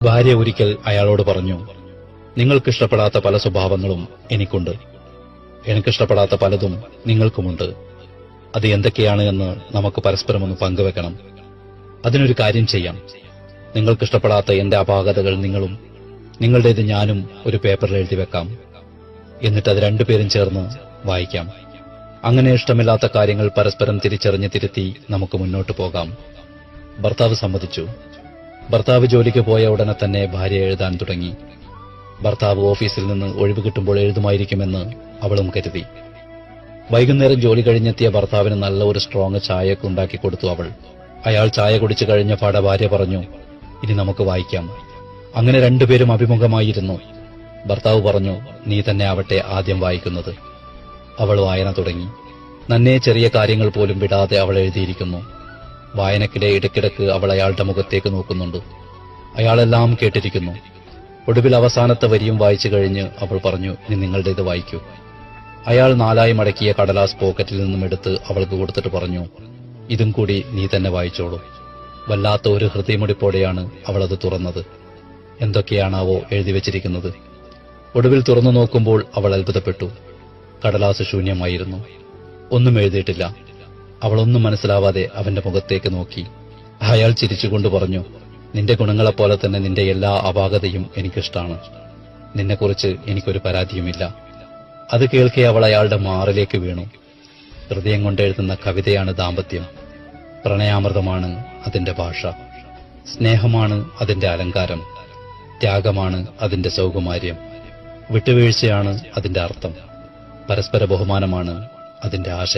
ഭാര്യ ഒരിക്കൽ അയാളോട് പറഞ്ഞു, നിങ്ങൾക്കിഷ്ടപ്പെടാത്ത പല സ്വഭാവങ്ങളും എനിക്കുണ്ട്, എനിക്കിഷ്ടപ്പെടാത്ത പലതും നിങ്ങൾക്കുമുണ്ട്. അത് എന്തൊക്കെയാണ് എന്ന് നമുക്ക് പരസ്പരം ഒന്ന് പങ്കുവെക്കണം. അതിനൊരു കാര്യം ചെയ്യാം. നിങ്ങൾക്കിഷ്ടപ്പെടാത്ത എന്റെ അപാകതകൾ നിങ്ങളും നിങ്ങളുടേത് ഞാനും ഒരു പേപ്പറിൽ എഴുതി വെക്കാം. എന്നിട്ട് അത് രണ്ടുപേരും ചേർന്ന് വായിക്കാം. അങ്ങനെ ഇഷ്ടമില്ലാത്ത കാര്യങ്ങൾ പരസ്പരം തിരിച്ചറിഞ്ഞ് തിരുത്തി നമുക്ക് മുന്നോട്ട് പോകാം. ഭർത്താവ് സമ്മതിച്ചു. ഭർത്താവ് ജോലിക്ക് പോയ ഉടനെ തന്നെ ഭാര്യ എഴുതാൻ തുടങ്ങി. ഭർത്താവ് ഓഫീസിൽ നിന്ന് ഒഴിവ് കിട്ടുമ്പോൾ എഴുതുമായിരിക്കുമെന്ന് അവളും കരുതി. വൈകുന്നേരം ജോലി കഴിഞ്ഞെത്തിയ ഭർത്താവിന് നല്ല ഒരു സ്ട്രോങ് ചായയൊക്കെ ഉണ്ടാക്കി കൊടുത്തു അവൾ. അയാൾ ചായ കുടിച്ചു കഴിഞ്ഞ പാടെ ഭാര്യ പറഞ്ഞു, ഇനി നമുക്ക് വായിക്കാം. അങ്ങനെ രണ്ടുപേരും അഭിമുഖമായിരുന്നു. ഭർത്താവ് പറഞ്ഞു, നീ തന്നെ ആവട്ടെ ആദ്യം വായിക്കുന്നത്. അവൾ വായന തുടങ്ങി. നന്നേ ചെറിയ കാര്യങ്ങൾ പോലും വിടാതെ അവൾ എഴുതിയിരിക്കുന്നു. വായനക്കിടെ ഇടയ്ക്കിടയ്ക്ക് അവൾ അയാളുടെ മുഖത്തേക്ക് നോക്കുന്നുണ്ട്. അയാളെല്ലാം കേട്ടിരിക്കുന്നു. ഒടുവിൽ അവസാനത്തെ വരിയും വായിച്ചു കഴിഞ്ഞ് അവൾ പറഞ്ഞു, ഇനി നിങ്ങളുടേത് വായിക്കൂ. അയാൾ നാലായി മടക്കിയ കടലാസ് പോക്കറ്റിൽ നിന്നും എടുത്ത് അവൾക്ക് കൊടുത്തിട്ട് പറഞ്ഞു, ഇതും കൂടി നീ തന്നെ വായിച്ചോളൂ. വല്ലാത്ത ഒരു ഹൃദയമുടിപ്പോടെയാണ് അവളത് തുറന്നത്. എന്തൊക്കെയാണാവോ എഴുതിവെച്ചിരിക്കുന്നത്. ഒടുവിൽ തുറന്നു നോക്കുമ്പോൾ അവൾ അത്ഭുതപ്പെട്ടു. കടലാസ് ശൂന്യമായിരുന്നു. ഒന്നും എഴുതിയിട്ടില്ല. അവളൊന്നും മനസ്സിലാവാതെ അവന്റെ മുഖത്തേക്ക് നോക്കി. അയാൾ ചിരിച്ചുകൊണ്ട് പറഞ്ഞു, നിന്റെ ഗുണങ്ങളെപ്പോലെ തന്നെ നിന്റെ എല്ലാ അപാകതയും എനിക്കിഷ്ടാണ്. നിന്നെക്കുറിച്ച് എനിക്കൊരു പരാതിയുമില്ല. അത് കേൾക്കെ അവൾ അയാളുടെ മാറിലേക്ക് വീണു. ഹൃദയം കൊണ്ടെഴുതുന്ന കവിതയാണ് ദാമ്പത്യം. പ്രണയാമൃതമാണ് അതിന്റെ ഭാഷ. സ്നേഹമാണ് അതിന്റെ അലങ്കാരം. ത്യാഗമാണ് അതിന്റെ സൗകുമാര്യം. വിട്ടുവീഴ്ചയാണ് അതിന്റെ അർത്ഥം. പരസ്പര ബഹുമാനമാണ് അതിന്റെ ആശയം.